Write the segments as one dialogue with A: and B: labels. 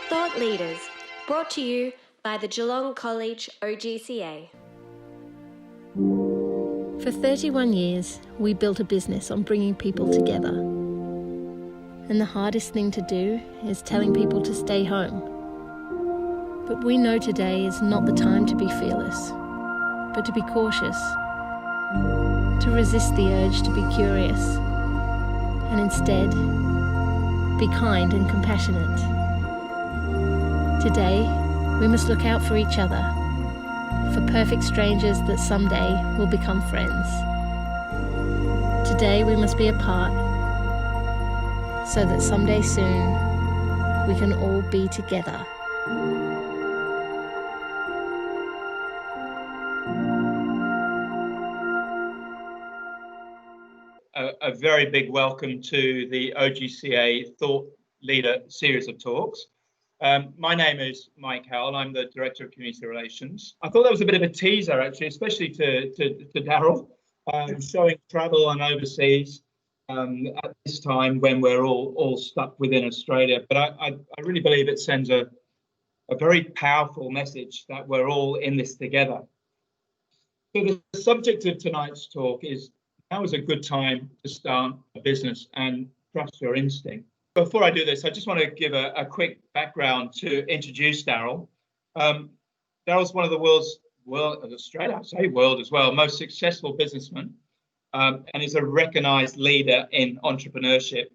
A: Thought Leaders, brought to you by the Geelong College OGCA.
B: For 31 years, we built a business on bringing people together. And the hardest thing to do is telling people to stay home. But we know today is not the time to be fearless, but to be cautious, to resist the urge to be curious, and instead, be kind and compassionate. Today, we must look out for each other, for perfect strangers that someday will become friends. Today, we must be apart, so that someday soon, we can all be together.
C: A very big welcome to the OGCA Thought Leader series of talks. My name is Mike Howell. I'm the Director of Community Relations. I thought that was a bit of a teaser, actually, especially to Darrell, showing travel and overseas at this time when we're all stuck within Australia. But I really believe it sends a very powerful message that we're all in this together. So the subject of tonight's talk is: now is a good time to start a business and trust your instinct. Before I do this, I just want to give a quick background to introduce Darrell. Darrell's one of the world's world as well, most successful businessmen, and is a recognized leader in entrepreneurship.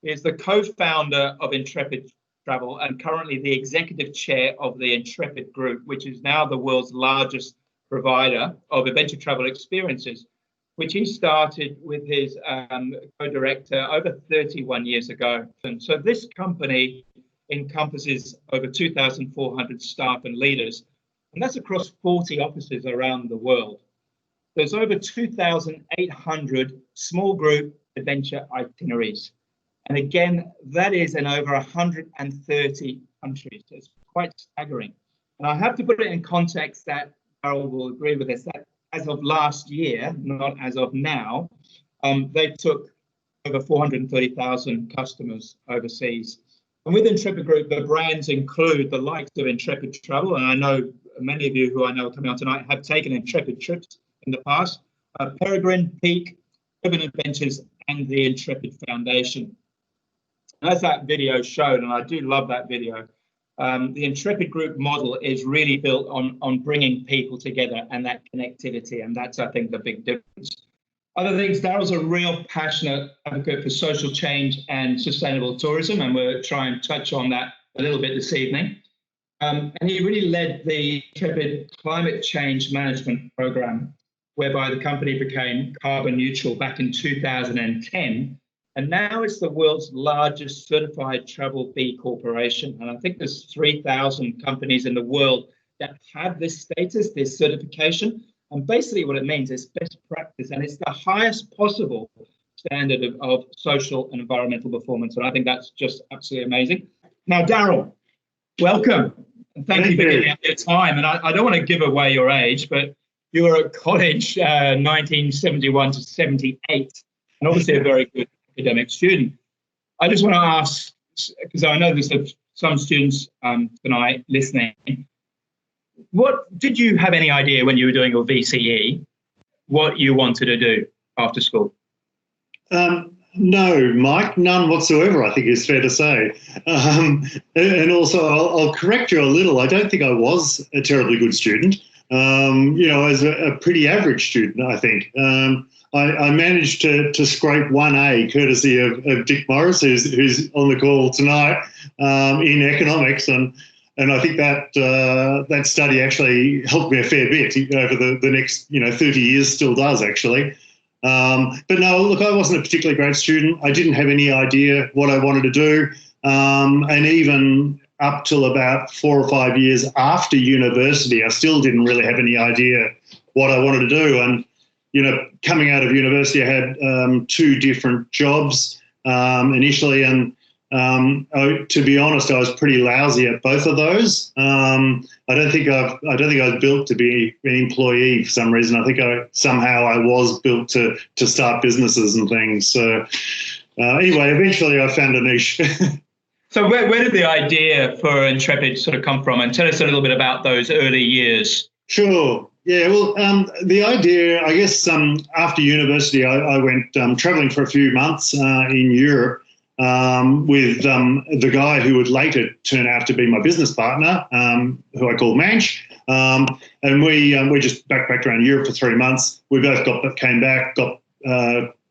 C: He is the co-founder of Intrepid Travel and currently the executive chair of the Intrepid Group, which is now the world's largest provider of adventure travel experiences, which he started with his co-director over 31 years ago. And so this company encompasses over 2,400 staff and leaders, and that's across 40 offices around the world. There's over 2,800 small group adventure itineraries. And again, that is in over 130 countries. It's quite staggering. And I have to put it in context that Darrell will agree with this, that as of last year, not as of now, they took over 430,000 customers overseas. And with Intrepid Group, the brands include the likes of Intrepid Travel, and I know many of you who I know are coming on tonight have taken Intrepid trips in the past, Peregrine, Peak, Urban Adventures, and the Intrepid Foundation. And as that video showed, and I do love that video, the Intrepid Group model is really built on bringing people together and that connectivity, and that's, I think, the big difference. Other things, Darrell's a real passionate advocate for social change and sustainable tourism, and we'll try and touch on that a little bit this evening. And he really led the Intrepid Climate Change Management Program, whereby the company became carbon neutral back in 2010. And now it's the world's largest certified travel B corporation. And I think there's 3,000 companies in the world that have this status, this certification. And basically what it means is best practice. And it's the highest possible standard of social and environmental performance. And I think that's just absolutely amazing. Now, Darrell, welcome. And thank you for giving up your time. And I don't want to give away your age, but you were at college 1971 to 78, and obviously a very good academic student. I just want to ask, because I know there's some students tonight listening, what did you have any idea when you were doing your VCE what you wanted to do after school?
D: No, Mike, none whatsoever, I think is fair to say. And also, I'll correct you a little. I don't think I was a terribly good student. I was a pretty average student, I think. I managed to scrape 1A, courtesy of Dick Morris, who's on the call tonight, in economics, and I think that study actually helped me a fair bit over the next 30 years. Still does, actually. But no, look, I wasn't a particularly great student. I didn't have any idea what I wanted to do, and even up till about 4 or 5 years after university, I still didn't really have any idea what I wanted to do. And coming out of university, I had 2 different jobs initially, and to be honest, I was pretty lousy at both of those. I don't think I was built to be an employee for some reason. I think somehow I was built to start businesses and things. So anyway, eventually I found a niche.
C: So where did the idea for Intrepid sort of come from? And tell us a little bit about those early years.
D: Sure. Yeah, well, the idea, I guess, after university, I went travelling for a few months in Europe with the guy who would later turn out to be my business partner, who I call Manch. And we just backpacked around Europe for 3 months. We both came back, got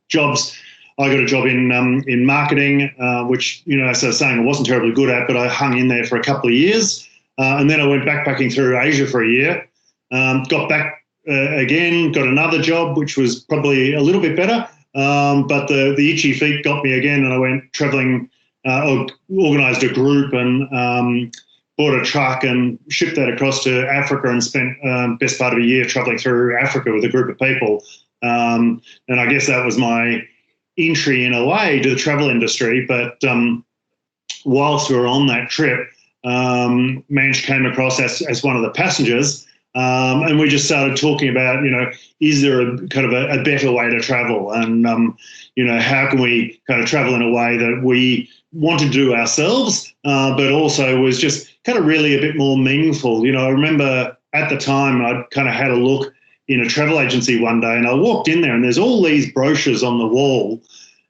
D: jobs. I got a job in marketing, which, as I was saying, I wasn't terribly good at, but I hung in there for a couple of years. And then I went backpacking through Asia for a year. Got back again, got another job, which was probably a little bit better. But the itchy feet got me again, and I went travelling, organised a group and bought a truck and shipped that across to Africa and spent best part of a year travelling through Africa with a group of people. And I guess that was my entry in a way to the travel industry. But whilst we were on that trip, Manch came across as one of the passengers. And we just started talking about, is there a kind of a better way to travel? And, how can we kind of travel in a way that we want to do ourselves, but also was just kind of really a bit more meaningful. I remember at the time I'd kind of had a look in a travel agency one day, and I walked in there and there's all these brochures on the wall,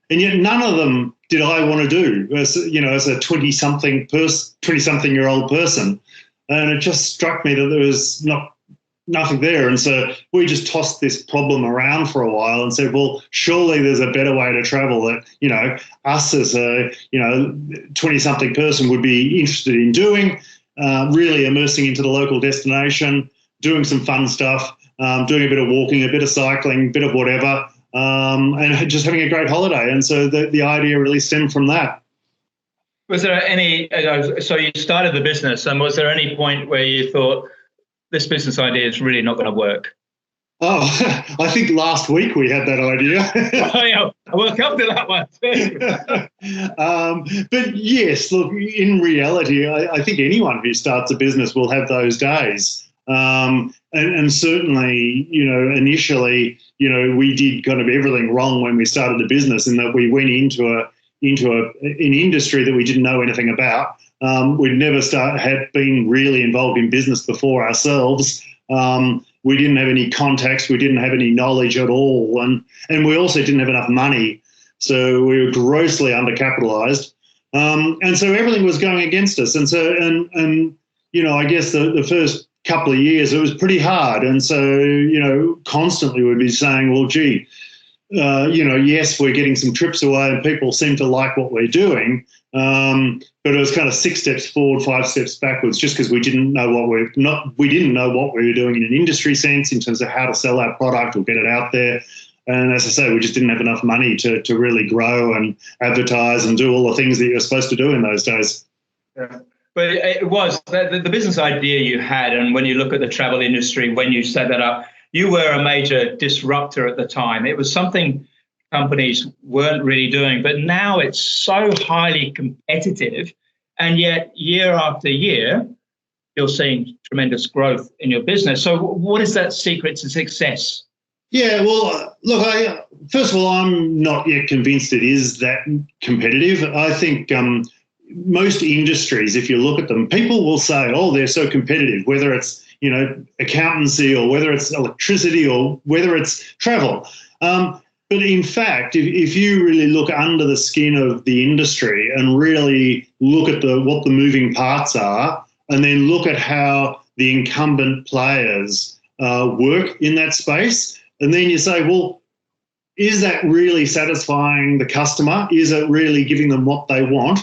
D: and yet none of them did I want to do as a 20-something-year-old person. And it just struck me that there was nothing there. And so we just tossed this problem around for a while and said, well, surely there's a better way to travel that, us as a, 20-something person would be interested in doing, really immersing into the local destination, doing some fun stuff, doing a bit of walking, a bit of cycling, a bit of whatever, and just having a great holiday. And so the idea really stemmed from that.
C: Was there any, so you started the business, and was there any point where you thought, this business idea is really not going to work?
D: Oh, I think last week we had that idea.
C: We'll come to that one too.
D: But yes, look, in reality, I think anyone who starts a business will have those days. And certainly, initially, we did kind of everything wrong when we started the business, in that we went into an industry that we didn't know anything about. We'd never had been really involved in business before ourselves. We didn't have any contacts. We didn't have any knowledge at all. And we also didn't have enough money. So we were grossly undercapitalized. And so everything was going against us. And so, I guess the first couple of years, it was pretty hard. And so, constantly we'd be saying, well, gee, yes, we're getting some trips away and people seem to like what we're doing. But it was kind of 6 steps forward, 5 steps backwards, just because we didn't know what we were doing in an industry sense in terms of how to sell our product or get it out there. And as I say, we just didn't have enough money to really grow and advertise and do all the things that you're supposed to do in those days.
C: Yeah. But it was the business idea you had, and when you look at the travel industry, when you set that up, you were a major disruptor at the time. It was something companies weren't really doing, but now it's so highly competitive, and yet year after year, you're seeing tremendous growth in your business. So what is that secret to success?
D: Yeah, well, look, first of all, I'm not yet convinced it is that competitive. I think most industries, if you look at them, people will say, oh, they're so competitive, whether it's, accountancy or whether it's electricity or whether it's travel. But in fact, if you really look under the skin of the industry and really look at what the moving parts are, and then look at how the incumbent players work in that space, and then you say, well, is that really satisfying the customer? Is it really giving them what they want?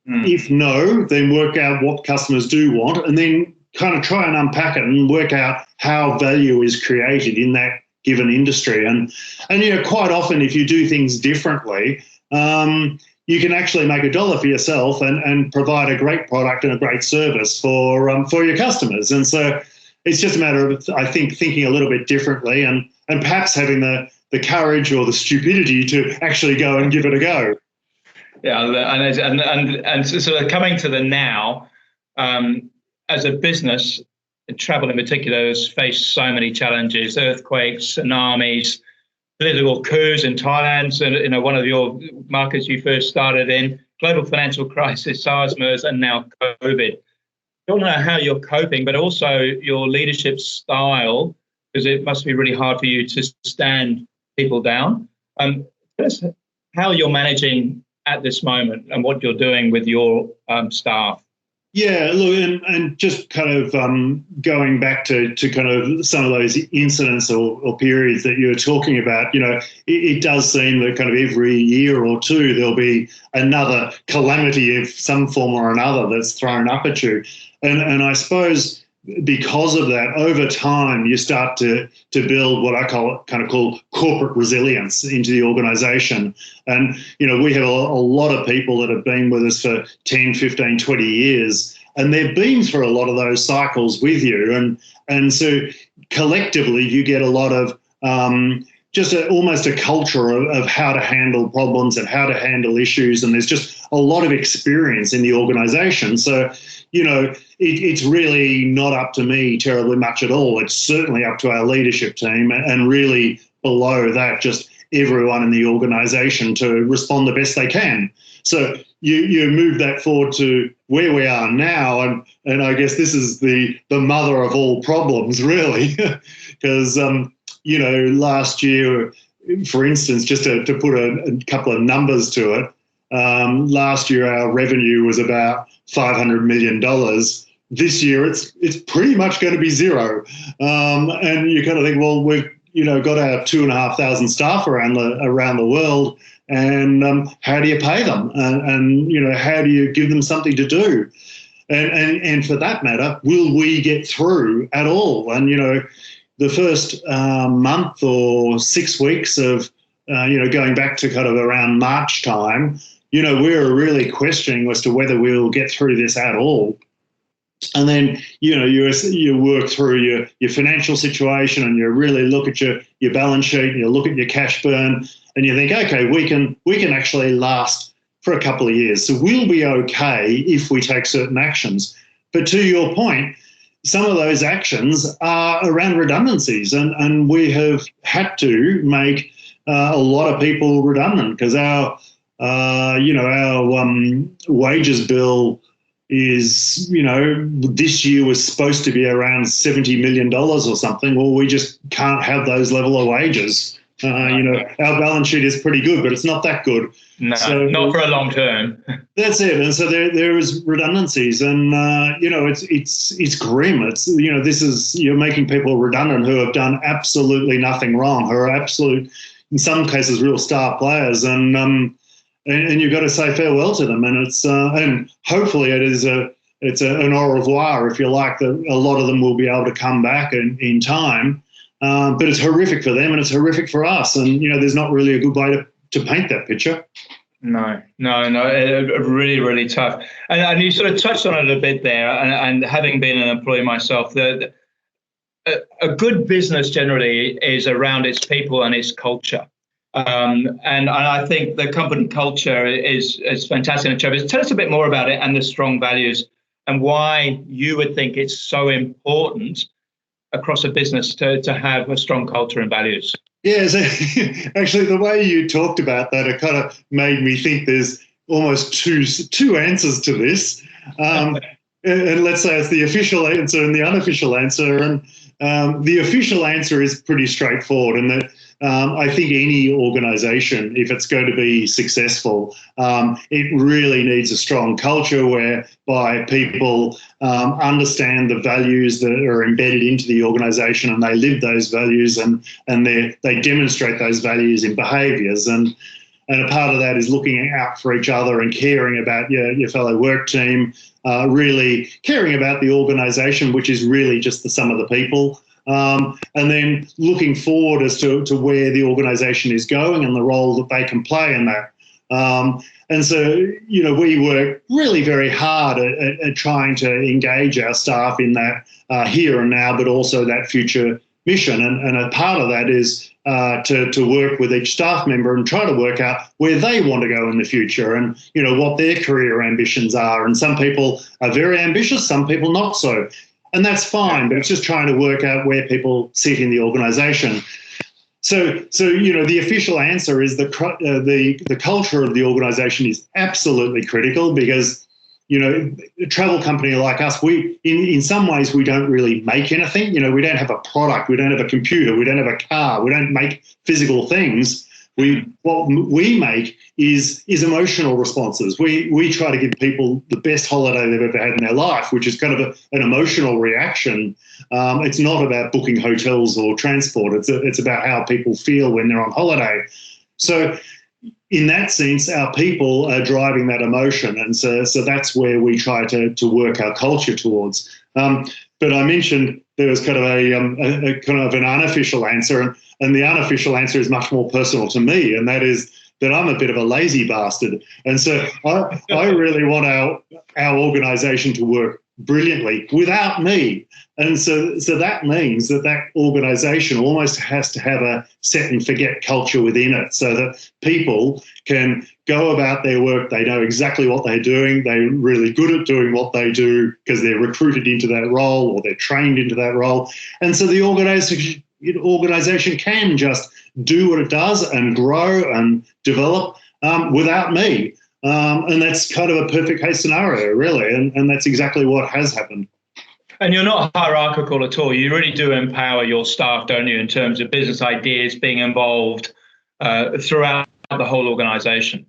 D: If no, then work out what customers do want, and then kind of try and unpack it and work out how value is created in that given industry. And quite often if you do things differently, you can actually make $1 for yourself and provide a great product and a great service for your customers. And so it's just a matter of, I think, thinking a little bit differently and perhaps having the courage or the stupidity to actually go and give it a go.
C: Yeah, and so coming to the now, as a business, travel in particular has faced so many challenges: earthquakes, tsunamis, political coups in Thailand, so one of your markets you first started in, global financial crisis, SARS, MERS, and now COVID. I don't know how you're coping, but also your leadership style, because it must be really hard for you to stand people down. Tell us how you're managing at this moment and what you're doing with your staff.
D: Yeah, look, and just kind of going back to kind of some of those incidents or periods that you were talking about, it does seem that kind of every year or two there'll be another calamity of some form or another that's thrown up at you. And I suppose because of that, over time, you start to build what I call corporate resilience into the organisation. And, we have a lot of people that have been with us for 10, 15, 20 years, and they've been through a lot of those cycles with you. And so collectively, you get a lot of just almost a culture of how to handle problems and how to handle issues. And there's just a lot of experience in the organisation. So, it's really not up to me terribly much at all. It's certainly up to our leadership team, and really below that, just everyone in the organisation to respond the best they can. So you move that forward to where we are now, and I guess this is the mother of all problems, really, because last year, for instance, just to put a couple of numbers to it, last year our revenue was about $500 million. This year it's pretty much going to be zero. And you kind of think, well, we've got our 2,500 staff around the world, and how do you pay them? And how do you give them something to do? And for that matter, will we get through at all? And the first month or 6 weeks of going back to kind of around March time, we were really questioning as to whether we'll get through this at all. And then, you work through your financial situation, and you really look at your balance sheet, and you look at your cash burn, and you think, okay, we can actually last for a couple of years. So we'll be okay if we take certain actions. But to your point, some of those actions are around redundancies, and we have had to make a lot of people redundant, because our wages bill is, this year was supposed to be around $70 million or something. Well, we just can't have those level of wages. Our balance sheet is pretty good, but it's not that good.
C: No, so, not for a long term.
D: That's it. And so there is redundancies, and it's grim. It's you're making people redundant who have done absolutely nothing wrong, who are absolute, in some cases, real star players, and you've got to say farewell to them. And it's and hopefully it's an au revoir, if you like, that a lot of them will be able to come back in time. But it's horrific for them, and it's horrific for us. And there's not really a good way to paint that picture.
C: No, really, really tough. And you sort of touched on it a bit there. And having been an employee myself, a good business generally is around its people and its culture. And I think the company culture is fantastic. And Travis, tell us a bit more about it and the strong values, and why you would think it's so important across a business to have a strong culture and values.
D: Yeah, so actually the way you talked about that, it kind of made me think there's almost two answers to this. And let's say it's the official answer and the unofficial answer. And the official answer is pretty straightforward, and that I think any organisation, if it's going to be successful, it really needs a strong culture whereby people understand the values that are embedded into the organisation, and they live those values, and they demonstrate those values in behaviours. And a part of that is looking out for each other and caring about your fellow work team, really caring about the organisation, which is really just the sum of the people. And then looking forward as to where the organisation is going and the role that they can play in that. And so, we work really very hard at trying to engage our staff in that here and now, but also that future mission. And a part of that is to work with each staff member and try to work out where they want to go in the future, and what their career ambitions are. And some people are very ambitious, some people not so. And that's fine, but it's just trying to work out where people sit in the organisation. So the official answer is that the culture of the organisation is absolutely critical, because a travel company like us, we in some ways we don't really make anything. We don't have a product, we don't have a computer, we don't have a car, we don't make physical things. What we make is emotional responses. We try to give people the best holiday they've ever had in their life, which is kind of an emotional reaction. It's not about booking hotels or transport. It's about how people feel when they're on holiday. So in that sense, our people are driving that emotion, and so that's where we try to work our culture towards. But I mentioned there was kind of a kind of an unofficial answer, and the unofficial answer is much more personal to me, and that is that I'm a bit of a lazy bastard, and so I really want our organisation to work brilliantly without me. And so that means that organisation almost has to have a set and forget culture within it, so that people can go about their work. They know exactly what they're doing. They're really good at doing what they do because they're recruited into that role or they're trained into that role. And so the organisation can just do what it does and grow and develop without me. And that's kind of a perfect case scenario, really. And that's exactly what has happened.
C: And you're not hierarchical at all. You really do empower your staff, don't you, in terms of business ideas being involved throughout the whole organisation?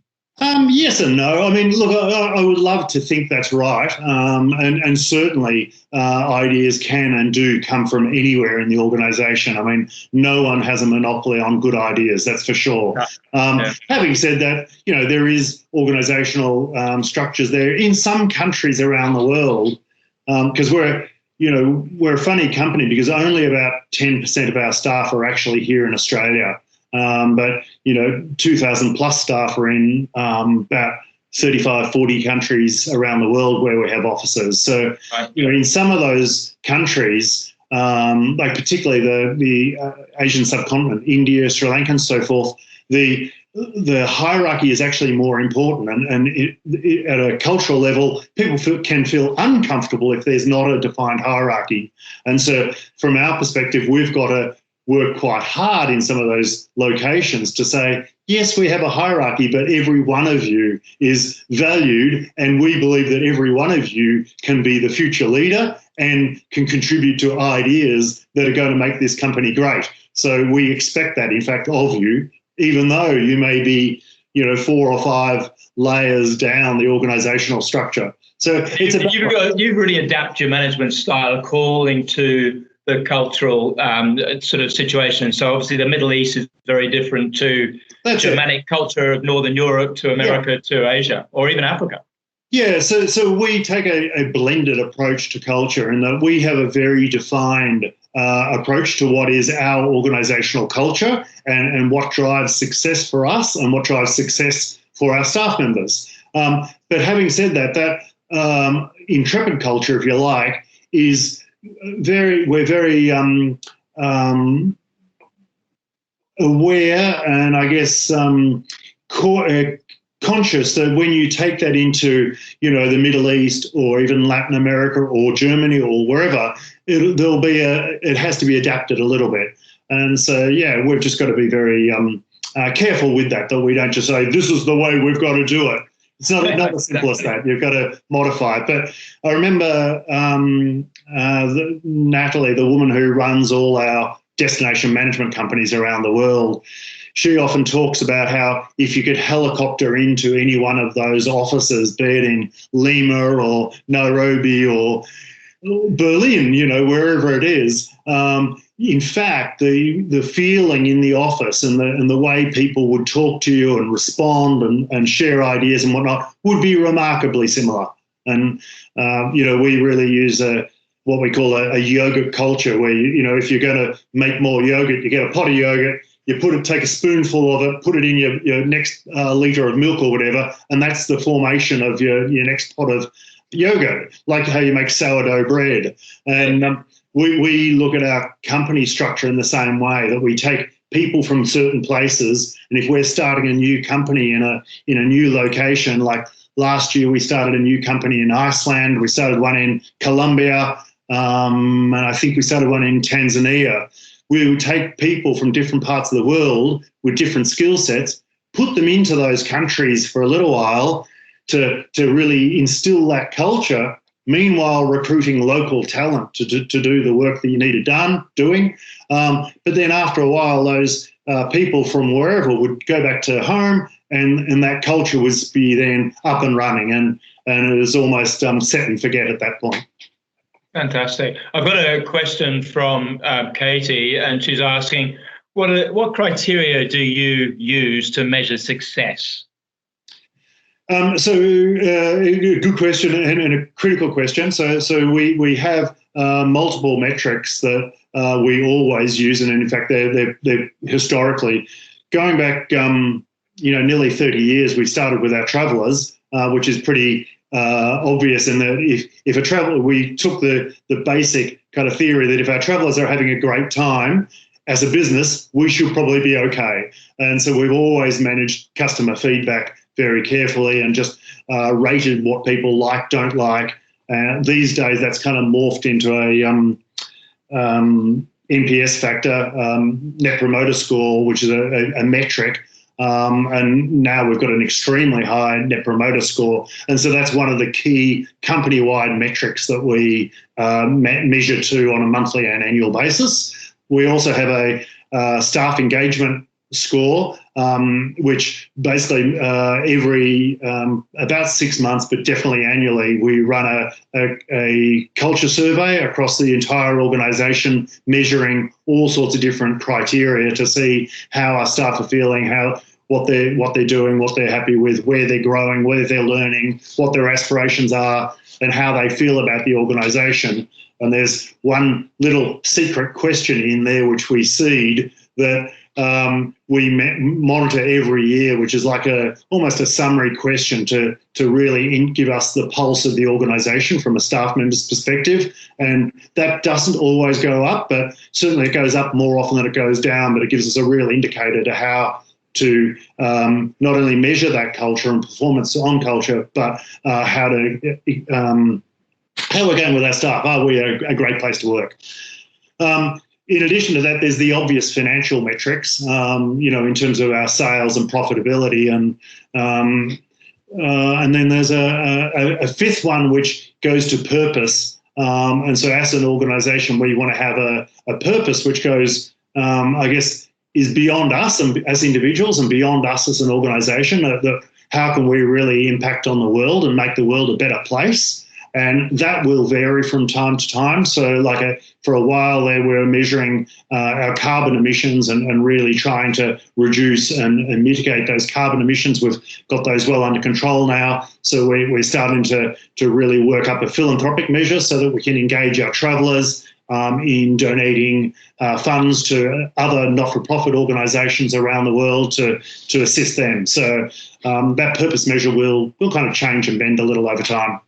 D: Yes and no. I mean, look, I would love to think that's right. And certainly ideas can and do come from anywhere in the organisation. I mean, no one has a monopoly on good ideas, that's for sure. Having said that, there is organisational structures there in some countries around the world, because we're a funny company, because only about 10% of our staff are actually here in Australia. But 2,000 plus staff are in about 35, 40 countries around the world where we have offices. So, in some of those countries, like particularly the Asian subcontinent, India, Sri Lanka and so forth, the hierarchy is actually more important. And at a cultural level, people can feel uncomfortable if there's not a defined hierarchy. And so from our perspective, we've got to work quite hard in some of those locations to say, yes, we have a hierarchy, but every one of you is valued, and we believe that every one of you can be the future leader and can contribute to ideas that are going to make this company great. So we expect that, in fact, of you, even though you may be, 4 or 5 layers down the organisational structure. So it's
C: you've really adapted your management style according to the cultural sort of situation. So obviously the Middle East is very different to Germanic culture of Northern Europe, to America, to Asia, or even Africa.
D: Yeah, so we take a blended approach to culture, and that we have a very defined approach to what is our organisational culture and what drives success for us and what drives success for our staff members. But having said that intrepid culture, if you like, is we're very aware and I guess conscious that when you take that into the Middle East or even Latin America or Germany or wherever, it has to be adapted a little bit. And so we've just got to be very careful with that we don't just say this is the way we've got to do it. It's not as simple as that. You've got to modify it. But I remember Natalie, the woman who runs all our destination management companies around the world, she often talks about how if you could helicopter into any one of those offices, be it in Lima or Nairobi or Berlin, wherever it is, in fact, the feeling in the office and the way people would talk to you and respond and share ideas and whatnot would be remarkably similar. And, we really use what we call a yogurt culture, where, if you're going to make more yogurt, you get a pot of yogurt, you take a spoonful of it, put it in your next litre of milk or whatever, and that's the formation of your next pot of yogurt, like how you make sourdough bread. And we look at our company structure in the same way, that we take people from certain places, and if we're starting a new company in a new location, like last year we started a new company in Iceland, we started one in Colombia, and I think we started one in Tanzania. we would take people from different parts of the world with different skill sets, put them into those countries for a little while to really instill that culture, meanwhile recruiting local talent to do the work that you needed doing. But then after a while, those people from wherever would go back to home, and that culture would be then up and running, and it was almost set and forget at that point.
C: Fantastic. I've got a question from Katie, and she's asking, what criteria do you use to measure success?
D: Good question and a critical question. So we have multiple metrics that we always use, and in fact they're historically going back nearly 30 years. We started with our travellers, which is pretty obvious in that if a traveller, we took the basic kind of theory that if our travellers are having a great time, as a business, we should probably be okay. And so we've always managed customer feedback very carefully and just rated what people like, don't like. These days, that's kind of morphed into a NPS factor, Net Promoter Score, which is a metric. And now we've got an extremely high Net Promoter Score. And so that's one of the key company-wide metrics that we measure to on a monthly and annual basis. We also have a staff engagement score, which basically every about 6 months, but definitely annually, we run a culture survey across the entire organisation, measuring all sorts of different criteria to see how our staff are feeling, what they're doing, what they're happy with, where they're growing, where they're learning, what their aspirations are, and how they feel about the organisation. And there's one little secret question in there which we seed that we monitor every year, which is like almost a summary question to really give us the pulse of the organisation from a staff member's perspective. And that doesn't always go up, but certainly it goes up more often than it goes down, but it gives us a real indicator to how to not only measure that culture and performance on culture, but how we're going with our staff. Are we a great place to work? In addition to that, there's the obvious financial metrics, in terms of our sales and profitability, and then there's a fifth one which goes to purpose. And so, as an organisation, we want to have a purpose which goes, is beyond us and as individuals and beyond us as an organisation. How can we really impact on the world and make the world a better place? And that will vary from time to time. So for a while there, we were measuring our carbon emissions and really trying to reduce and mitigate those carbon emissions. We've got those well under control now. So we're starting to really work up a philanthropic measure so that we can engage our travellers in donating funds to other not-for-profit organisations around the world to assist them. So that purpose measure will kind of change and bend a little over time.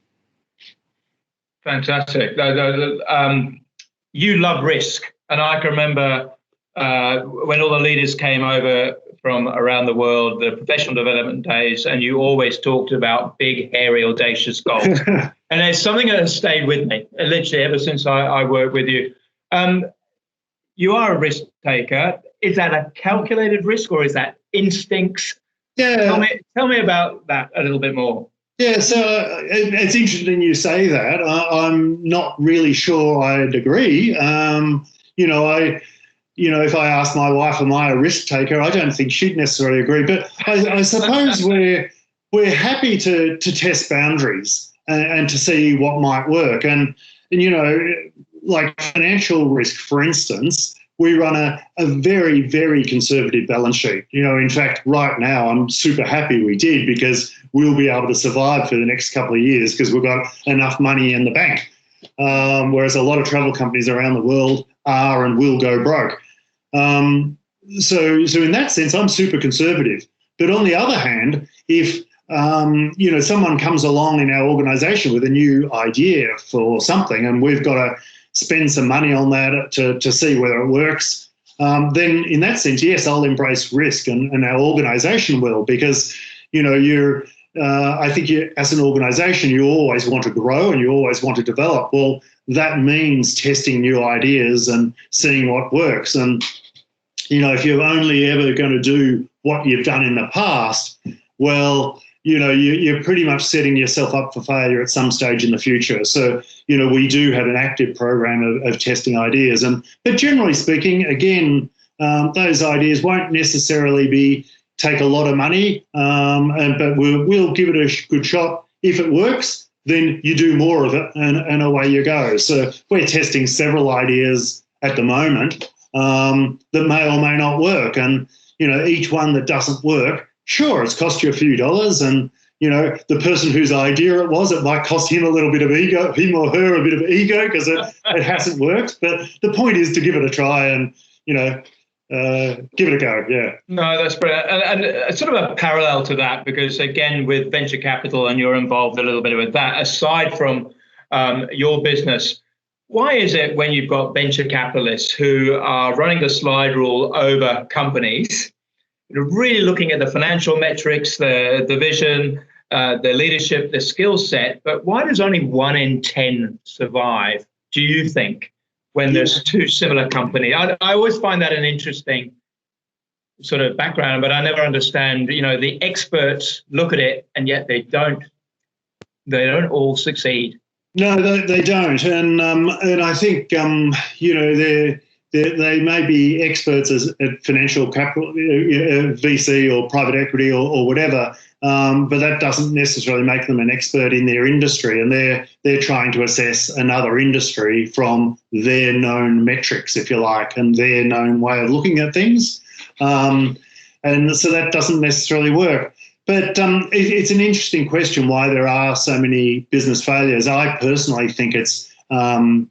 C: Fantastic. You love risk. And I can remember when all the leaders came over from around the world, the professional development days, and you always talked about big, hairy, audacious goals. And it's something that has stayed with me, literally, ever since I worked with you. You are a risk taker. Is that a calculated risk or is that instincts?
D: Yeah.
C: Tell me about that a little bit more.
D: Yeah, so it's interesting you say that. I'm not really sure I'd agree. If I ask my wife, am I a risk taker? I don't think she'd necessarily agree. But I suppose we're happy to test boundaries and to see what might work. And like financial risk, for instance, we run a very, very conservative balance sheet. In fact, right now, I'm super happy we did because we'll be able to survive for the next couple of years because we've got enough money in the bank, whereas a lot of travel companies around the world are and will go broke. So in that sense, I'm super conservative. But on the other hand, if someone comes along in our organisation with a new idea for something and we've got to spend some money on that to see whether it works, then in that sense, yes, I'll embrace risk and our organisation will, because, you're I think as an organisation, you always want to grow and you always want to develop. Well, that means testing new ideas and seeing what works. And, if you're only ever going to do what you've done in the past, well, you're pretty much setting yourself up for failure at some stage in the future. So, we do have an active program of testing ideas. But generally speaking, again, those ideas won't necessarily take a lot of money, but we'll give it a good shot. If it works, then you do more of it and away you go. So we're testing several ideas at the moment that may or may not work. And, each one that doesn't work, sure, it's cost you a few dollars. And, the person whose idea it might cost him a little bit of ego, him or her a bit of ego because it hasn't worked. But the point is to give it a try and, give it a go, yeah.
C: No, that's brilliant. And sort of a parallel to that, because again, with venture capital, and you're involved a little bit with that, aside from your business, why is it when you've got venture capitalists who are running the slide rule over companies, really looking at the financial metrics, the vision, the leadership, the skill set, but why does only 1 in 10 survive, do you think, when there's two similar companies? I always find that an interesting sort of background, but I never understand, the experts look at it and yet they don't all succeed.
D: No, they don't. And I think, they may be experts at financial capital, VC or private equity or whatever, but that doesn't necessarily make them an expert in their industry. And they're trying to assess another industry from their known metrics, if you like, and their known way of looking at things. And so that doesn't necessarily work. But it's an interesting question why there are so many business failures. I personally think it's kind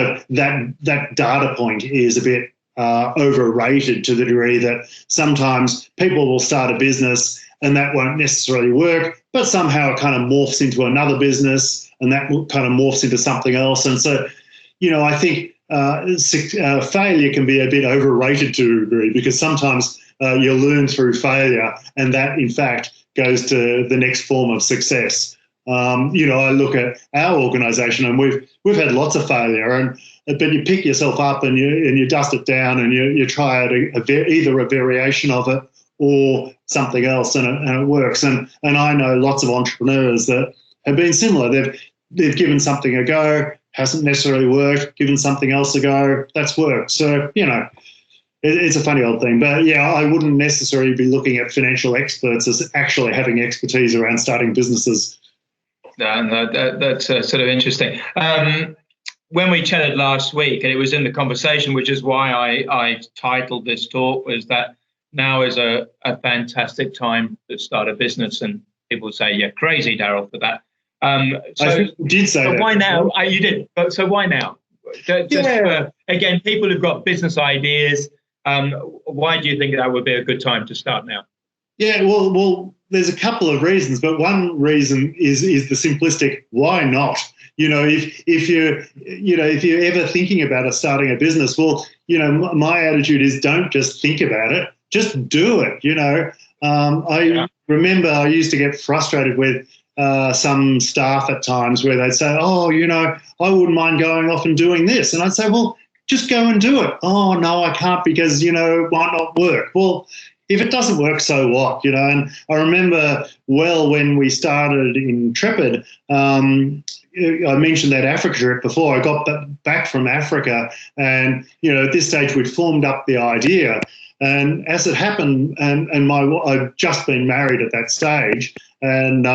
D: of that data point is a bit overrated to the degree that sometimes people will start a business and that won't necessarily work, but somehow it kind of morphs into another business and that kind of morphs into something else. And so, I think failure can be a bit overrated to a degree because sometimes you learn through failure and that, in fact, goes to the next form of success. I look at our organisation and we've had lots of failure, but you pick yourself up and you dust it down and you try out either a variation of it or something else, and it works. And I know lots of entrepreneurs that have been similar. They've given something a go, hasn't necessarily worked, given something else a go, that's worked. So, it's a funny old thing. But, yeah, I wouldn't necessarily be looking at financial experts as actually having expertise around starting businesses.
C: No, that's sort of interesting. When we chatted last week, and it was in the conversation, which is why I titled this talk, was that now is a fantastic time to start a business. And people say, you're crazy, Darrell, for that.
D: So I did say that.
C: Why now? You did. So why now? Again, people who've got business ideas, why do you think that would be a good time to start now?
D: Yeah, well, there's a couple of reasons, but one reason is the simplistic why not? If you're ever thinking about starting a business, well, my attitude is don't just think about it, just do it. I remember I used to get frustrated with some staff at times where they'd say, oh, I wouldn't mind going off and doing this. And I'd say, well, just go and do it. Oh, no, I can't because, it might not work. Well, if it doesn't work, so what? And I remember well when we started Intrepid, I mentioned that Africa trip before. I got back from Africa and, at this stage we'd formed up the idea. And as it happened, and I'd just been married at that stage, and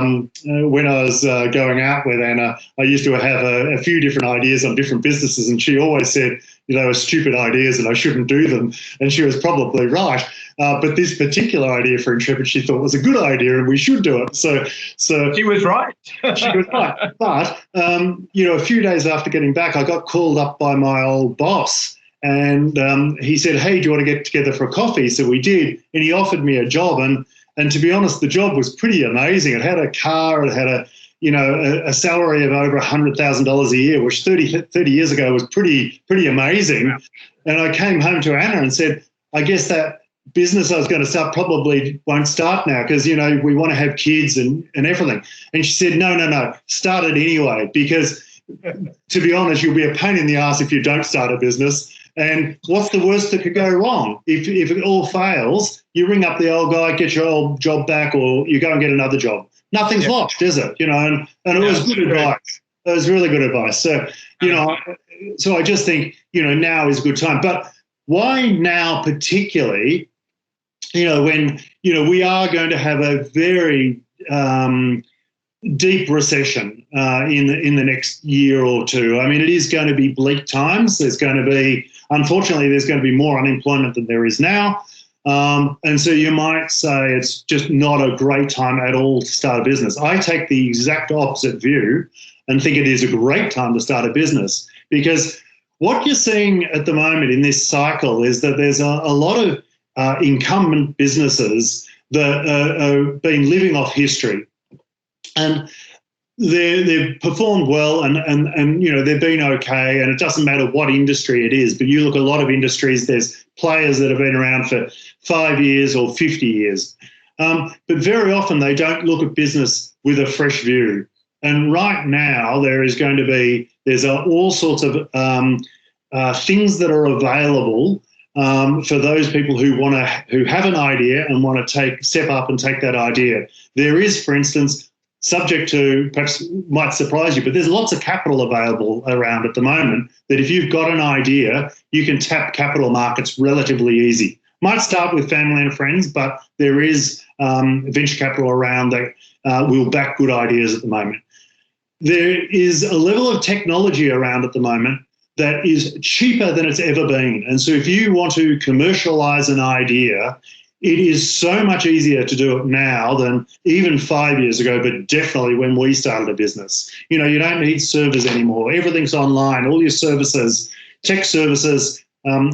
D: when I was going out with Anna, I used to have a few different ideas on different businesses, and she always said, they were stupid ideas and I shouldn't do them, and she was probably right. But this particular idea for Intrepid, she thought was a good idea and we should do it. So
C: she was right.
D: She was right. But, a few days after getting back, I got called up by my old boss. And he said, hey, do you want to get together for a coffee? So we did. And he offered me a job. And to be honest, the job was pretty amazing. It had a car. It had a salary of over $100,000 a year, which 30 years ago was pretty amazing. And I came home to Anna and said, I guess that business I was going to start probably won't start now because, you know, we want to have kids and everything. And she said, no, start it anyway, because to be honest, you'll be a pain in the ass if you don't start a business. And what's the worst that could go wrong? If it all fails, you ring up the old guy, get your old job back, or you go and get another job. Nothing's lost, is it? You know, and it was good advice. It was really good advice. So, you know, so I just think, you know, now is a good time. But why now particularly, you know, when, you know, we are going to have a very deep recession in the next year or two. I mean, it is going to be bleak times. Unfortunately, there's going to be more unemployment than there is now. And so you might say it's just not a great time at all to start a business. I take the exact opposite view and think it is a great time to start a business, because what you're seeing at the moment in this cycle is that there's a lot of incumbent businesses that have been living off history. And they've performed well and you know, they've been okay, and it doesn't matter what industry it is. But you look at a lot of industries, there's players that have been around for 5 years or 50 years. But very often they don't look at business with a fresh view. And right now there's all sorts of things that are available for those people who have an idea and want to step up and take that idea. There is, for instance, subject to, perhaps might surprise you, but there's lots of capital available around at the moment that if you've got an idea, you can tap capital markets relatively easy. Might start with family and friends, but there is venture capital around that will back good ideas at the moment. There is a level of technology around at the moment that is cheaper than it's ever been. And so if you want to commercialize an idea, it is so much easier to do it now than even 5 years ago, but definitely when we started a business. You know, you don't need servers anymore. Everything's online. All your services, tech services,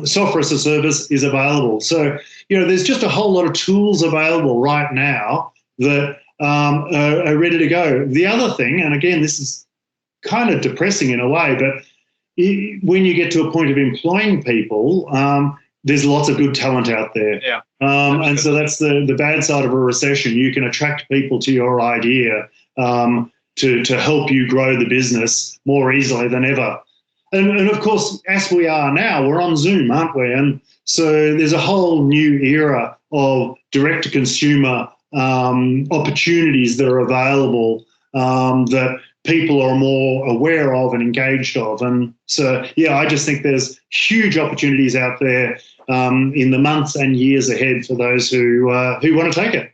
D: software as a service is available. So, you know, there's just a whole lot of tools available right now that are ready to go. The other thing, and again, this is kind of depressing in a way, but when you get to a point of employing people, there's lots of good talent out there.
C: Yeah.
D: And so that's the bad side of a recession. You can attract people to your idea to help you grow the business more easily than ever. And of course, as we are now, we're on Zoom, aren't we? And so there's a whole new era of direct-to-consumer opportunities that are available that people are more aware of and engaged of. And so, yeah, I just think there's huge opportunities out there in the months and years ahead for those who want to take it.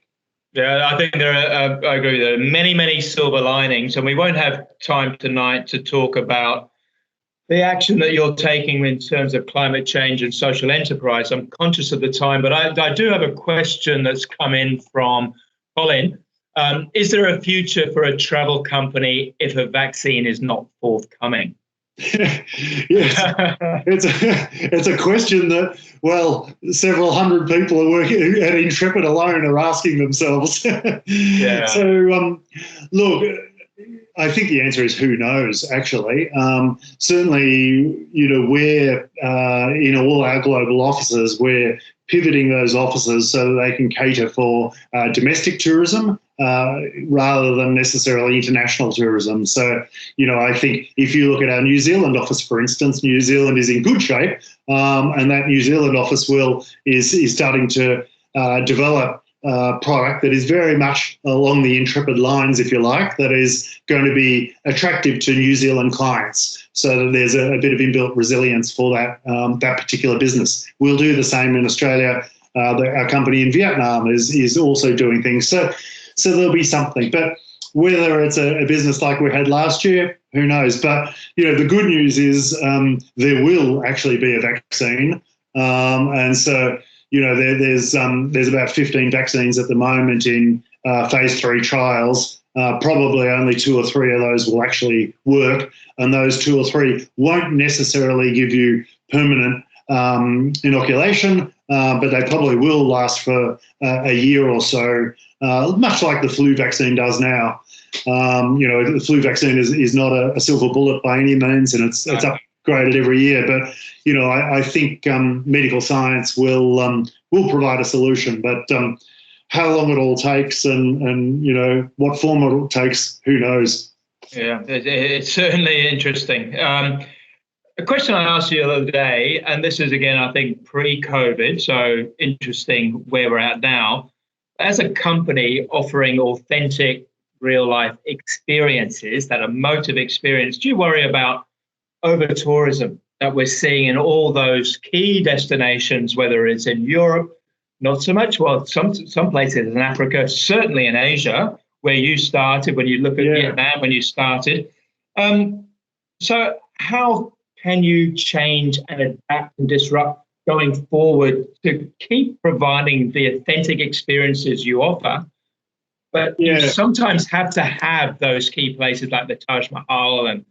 C: Yeah, I think I agree. There are many, many silver linings, and we won't have time tonight to talk about the action that you're taking in terms of climate change and social enterprise. I'm conscious of the time, but I do have a question that's come in from Colin. Is there a future for a travel company if a vaccine is not forthcoming?
D: Yes, it's a question that, well, several hundred people are working at Intrepid alone are asking themselves.
C: Yeah.
D: So, look, I think the answer is who knows, actually. Certainly, you know, we're in all our global offices, we're pivoting those offices so that they can cater for domestic tourism rather than necessarily international tourism. So, you know, I think if you look at our New Zealand office, for instance, New Zealand is in good shape, and that New Zealand office is starting to develop product that is very much along the Intrepid lines, if you like, that is going to be attractive to New Zealand clients, so that there's a bit of inbuilt resilience for that particular business. We'll do the same in Australia. Our company in Vietnam is also doing things. So there'll be something. But whether it's a business like we had last year, who knows? But, you know, the good news is there will actually be a vaccine. And so, you know, there's about 15 vaccines at the moment in phase 3 trials. Probably only 2 or 3 of those will actually work, and those 2 or 3 won't necessarily give you permanent inoculation, but they probably will last for a year or so, much like the flu vaccine does now. You know, the flu vaccine is not a silver bullet by any means, and it's up graded every year. But I think medical science will provide a solution. But how long it all takes and what form it all takes, who knows?
C: Yeah, it's certainly interesting. A question I asked you the other day, and this is again, I think, pre-COVID, so interesting where we're at now. As a company offering authentic, real-life experiences, that emotive experience, do you worry about over-tourism that we're seeing in all those key destinations, whether it's in Europe, not so much, well, some places in Africa, certainly in Asia, where you started, when you look at Vietnam, when you started. So how can you change and adapt and disrupt going forward to keep providing the authentic experiences you offer? But you sometimes have to have those key places like the Taj Mahal and,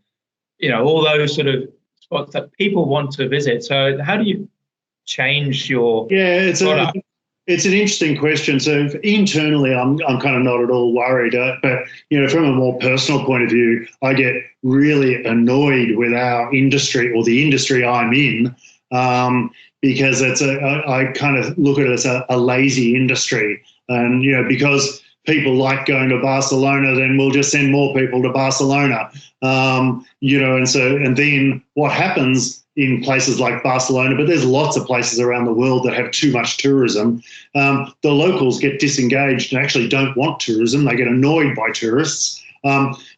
C: all those sort of spots that people want to visit. So how do you change your product?
D: It's an interesting question. So internally, I'm kind of not at all worried. But from a more personal point of view, I get really annoyed with our industry or the industry I'm in, because I kind of look at it as a lazy industry, and because people like going to Barcelona, then we'll just send more people to Barcelona, and then what happens in places like Barcelona, but there's lots of places around the world that have too much tourism. The locals get disengaged and actually don't want tourism. They get annoyed by tourists.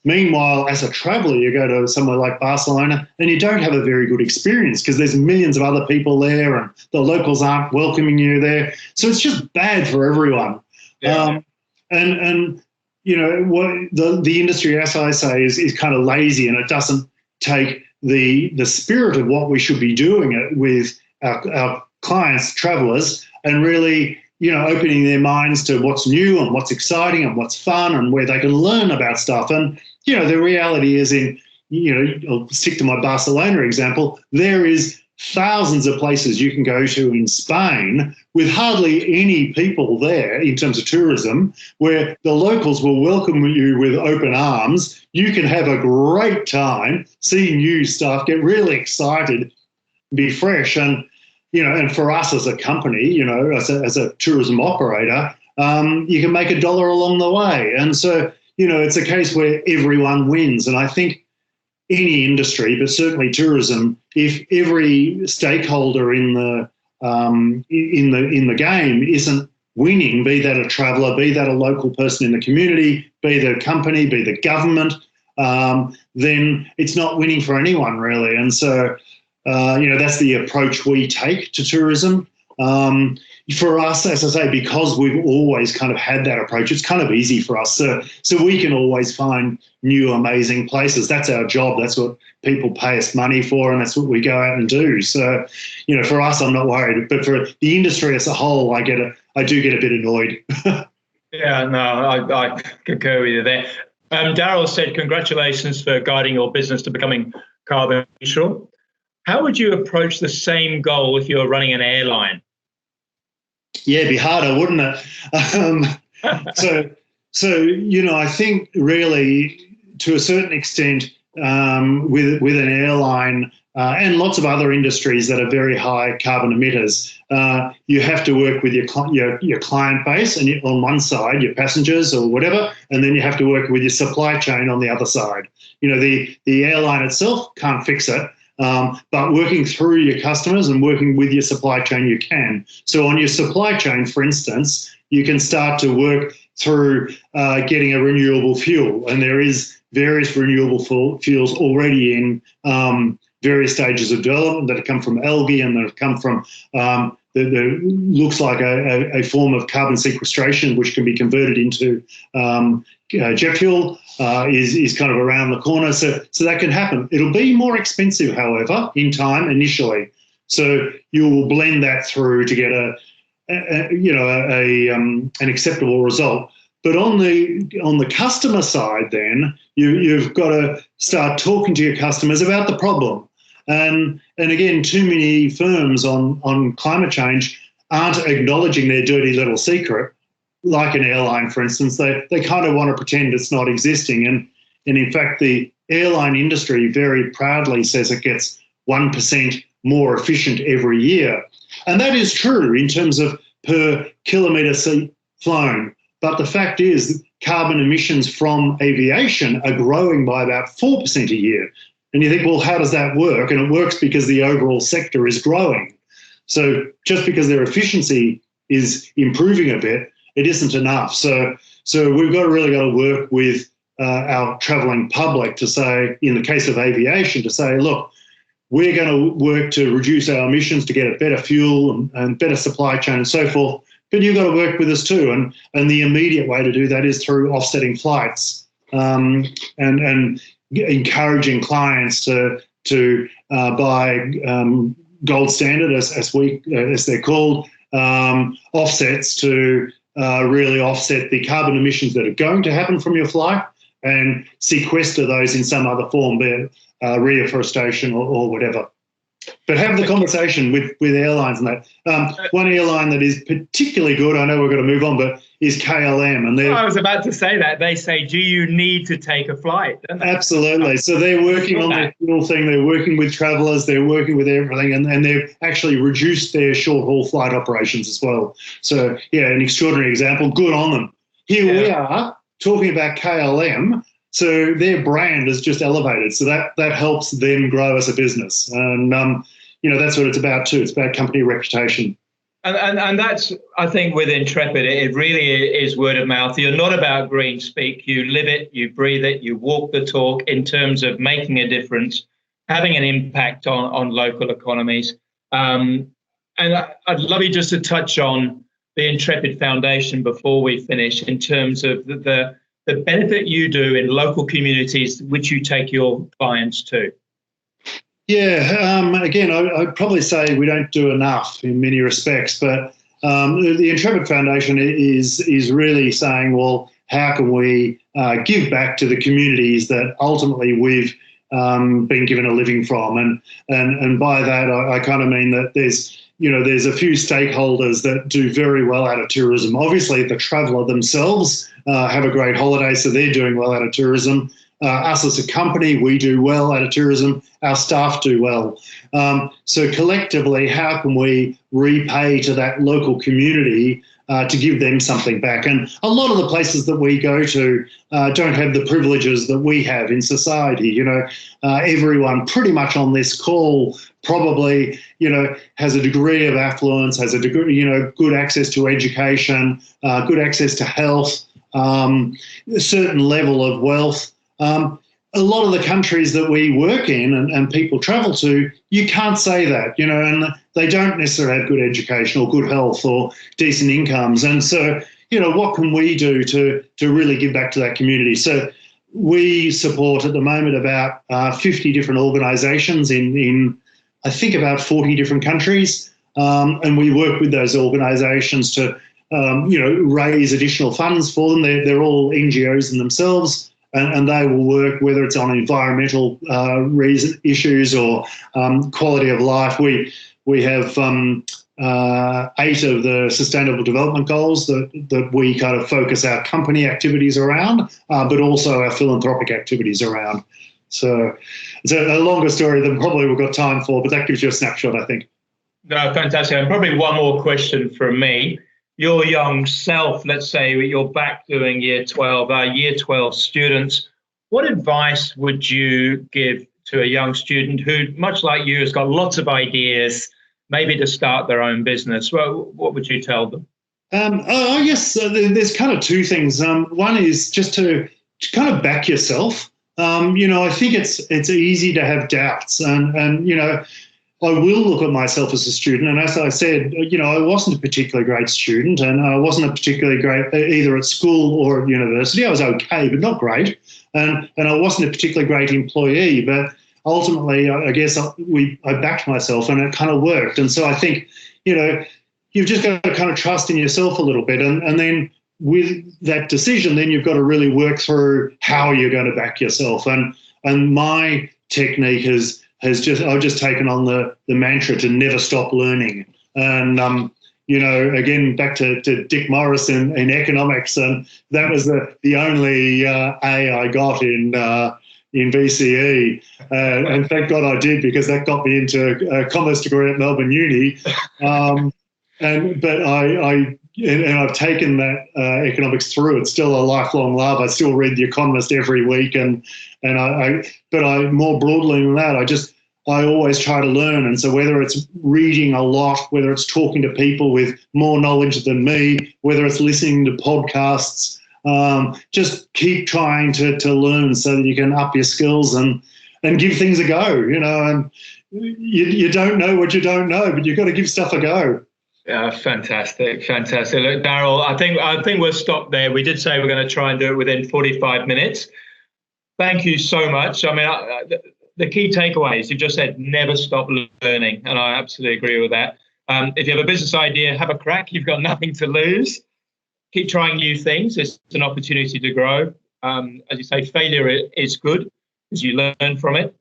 D: Meanwhile, as a traveller, you go to somewhere like Barcelona and you don't have a very good experience because there's millions of other people there and the locals aren't welcoming you there. So it's just bad for everyone.
C: Yeah.
D: What the industry, as I say, is kind of lazy, and it doesn't take the spirit of what we should be doing it with our clients, travellers, and really, opening their minds to what's new and what's exciting and what's fun and where they can learn about stuff. And, the reality is I'll stick to my Barcelona example, there is thousands of places you can go to in Spain with hardly any people there in terms of tourism, where the locals will welcome you with open arms. You can have a great time, see new stuff, get really excited, be fresh. And, and for us as a company, as a tourism operator, you can make $1 along the way. And so, it's a case where everyone wins. And I think any industry, but certainly tourism, if every stakeholder in the game isn't winning, be that a traveller, be that a local person in the community, be the company, be the government, then it's not winning for anyone really. And so, that's the approach we take to tourism. For us, as I say, because we've always kind of had that approach, it's kind of easy for us. So we can always find new, amazing places. That's our job. That's what people pay us money for, and that's what we go out and do. So, for us, I'm not worried. But for the industry as a whole, I do get a bit annoyed.
C: Yeah, no, I concur with you there. Darrell said, congratulations for guiding your business to becoming carbon neutral. How would you approach the same goal if you were running an airline?
D: Yeah, it'd be harder, wouldn't it? I think really to a certain extent with an airline and lots of other industries that are very high carbon emitters, you have to work with your client base and on one side, your passengers or whatever, and then you have to work with your supply chain on the other side. The airline itself can't fix it. But working through your customers and working with your supply chain, you can. So on your supply chain, for instance, you can start to work through getting a renewable fuel. And there is various renewable fuels already in various stages of development that have come from algae and that have come from looks like a form of carbon sequestration, which can be converted into jet fuel, is kind of around the corner. So that can happen. It'll be more expensive, however, in time initially. So you will blend that through to get an acceptable result. But on the customer side, then you've got to start talking to your customers about the problem. And again, too many firms on climate change aren't acknowledging their dirty little secret, like an airline, for instance. They kind of want to pretend it's not existing. And in fact, the airline industry very proudly says it gets 1% more efficient every year. And that is true in terms of per kilometre flown. But the fact is carbon emissions from aviation are growing by about 4% a year. And you think, well, how does that work? And it works because the overall sector is growing. So just because their efficiency is improving a bit, it isn't enough. So we've really got to work with our travelling public to say, in the case of aviation, to say, look, we're going to work to reduce our emissions to get a better fuel and better supply chain and so forth. But you've got to work with us too. And the immediate way to do that is through offsetting flights and encouraging clients to buy gold standard, as they're called, offsets to really offset the carbon emissions that are going to happen from your flight and sequester those in some other form, be it reforestation or whatever. But have the conversation with airlines and that. One airline that is particularly good, I know we're going to move on, but is KLM. And
C: I was about to say that. They say, do you need to take a flight?
D: Absolutely. So they're working on the fuel thing. They're working with travellers. They're working with everything. And they've actually reduced their short-haul flight operations as well. So, yeah, an extraordinary example. Good on them. Here we are talking about KLM. So their brand is just elevated. So that helps them grow as a business. And, that's what it's about too. It's about company reputation.
C: And that's, I think, with Intrepid, it really is word of mouth. You're not about green speak. You live it, you breathe it, you walk the talk in terms of making a difference, having an impact on local economies. And I'd love you just to touch on the Intrepid Foundation before we finish in terms of the benefit you do in local communities which you take your clients to.
D: Yeah, again, I'd probably say we don't do enough in many respects, but the Intrepid Foundation is really saying, well, how can we give back to the communities that ultimately we've been given a living from? And by that, I kind of mean that there's a few stakeholders that do very well out of tourism. Obviously, the traveller themselves have a great holiday, so they're doing well out of tourism. Us as a company, we do well out of tourism. Our staff do well. So collectively, how can we repay to that local community to give them something back? And a lot of the places that we go to don't have the privileges that we have in society. Everyone pretty much on this call probably, has a degree of affluence, has a degree, good access to education, good access to health, a certain level of wealth. A lot of the countries that we work in and people travel to, you can't say that, and they don't necessarily have good education or good health or decent incomes. And so, what can we do to really give back to that community? So we support at the moment about 50 different organisations in I think about 40 different countries. And we work with those organisations to, raise additional funds for them. They're all NGOs in themselves. And they will work, whether it's on environmental issues or quality of life. We have 8 of the Sustainable Development Goals that we kind of focus our company activities around, but also our philanthropic activities around. So it's a longer story than probably we've got time for, but that gives you a snapshot, I think.
C: No, fantastic. And probably one more question from me. Your young self, let's say you're back doing year 12 students, what advice would you give to a young student who, much like you, has got lots of ideas, maybe to start their own business? Well, what would you tell them?
D: I guess there's kind of 2 things. One is just to kind of back yourself. I think it's easy to have doubts and I will look at myself as a student, and as I said, I wasn't a particularly great student, and I wasn't a particularly great either at school or at university. I was okay, but not great, and I wasn't a particularly great employee. But ultimately, I guess I backed myself, and it kind of worked. And so I think, you've just got to kind of trust in yourself a little bit, and then with that decision, then you've got to really work through how you're going to back yourself. And my technique I've just taken on the mantra to never stop learning. And, again, back to Dick Morris in economics, and that was the only A I got in in VCE, and thank God I did, because that got me into a commerce degree at Melbourne Uni. But I've taken that economics through. It's still a lifelong love. I still read The Economist every week, but more broadly than that, I always try to learn. And so whether it's reading a lot, whether it's talking to people with more knowledge than me, whether it's listening to podcasts, just keep trying to learn so that you can up your skills and give things a go, and you don't know what you don't know, but you've got to give stuff a go.
C: Yeah, fantastic. Look, Darrell, I think we'll stop there. We did say we're going to try and do it within 45 minutes. Thank you so much. I mean, the key takeaways, you just said never stop learning, and I absolutely agree with that. If you have a business idea, have a crack. You've got nothing to lose. Keep trying new things. It's an opportunity to grow. As you say, failure is good because you learn from it.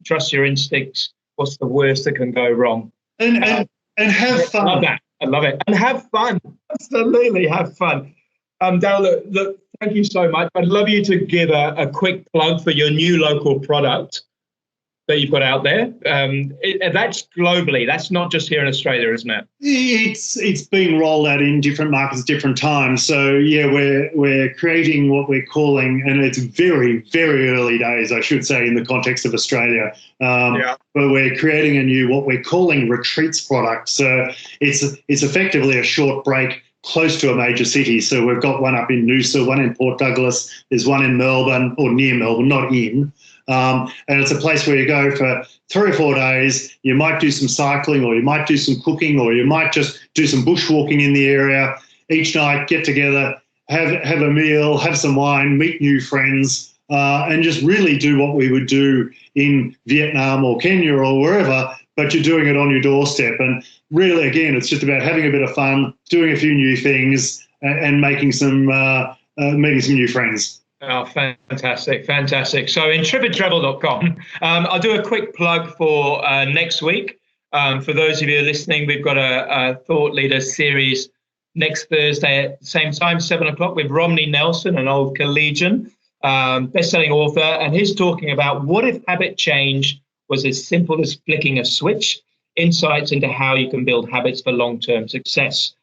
C: Trust your instincts. What's the worst that can go wrong?
D: And have fun.
C: I love that. I love it. And have fun. Absolutely have fun. Darrell, look, thank you so much. I'd love you to give a quick plug for your new local product that you've got out there. That's globally. That's not just here in Australia, isn't it?
D: It's been rolled out in different markets at different times. So yeah, we're creating what we're calling, and it's very, very early days, I should say, in the context of Australia. But we're creating a new what we're calling retreats product. So it's effectively a short break close to a major city. So we've got one up in Noosa, one in Port Douglas, there's one in Melbourne, or near Melbourne, not in. And it's a place where you go for 3 or 4 days. You might do some cycling, or you might do some cooking, or you might just do some bushwalking in the area. Each night, get together, have a meal, have some wine, meet new friends, and just really do what we would do in Vietnam or Kenya or wherever, but you're doing it on your doorstep. And really, again, it's just about having a bit of fun, doing a few new things, and making some meeting some new friends.
C: Oh, fantastic. So intrepidtravel.com. I'll do a quick plug for next week. For those of you listening, we've got a Thought Leader series next Thursday at the same time, 7 o'clock, with Romney Nelson, an Old Collegian, best-selling author. And he's talking about what if habit change was as simple as flicking a switch, insights into how you can build habits for long-term success.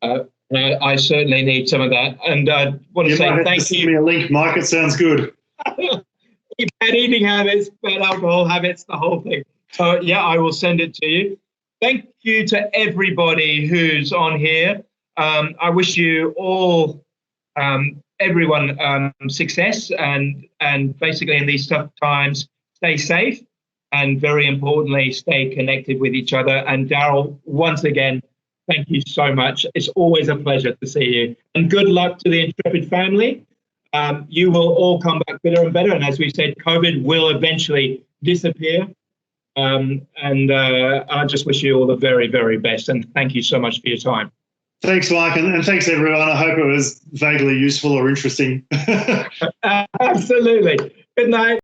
C: I certainly need some of that, and I want to say thank you.
D: Give me a link, Mike. It sounds good.
C: Bad eating habits, bad alcohol habits, the whole thing. So yeah, I will send it to you. Thank you to everybody who's on here. I wish you all, everyone, success, and basically in these tough times, stay safe, and very importantly, stay connected with each other. And Darrell, once again, thank you so much. It's always a pleasure to see you. And good luck to the Intrepid family. You will all come back better and better. And as we said, COVID will eventually disappear. And I just wish you all the very, very best. And thank you so much for your time.
D: Thanks, Mike. And thanks, everyone. I hope it was vaguely useful or interesting.
C: Absolutely. Good night.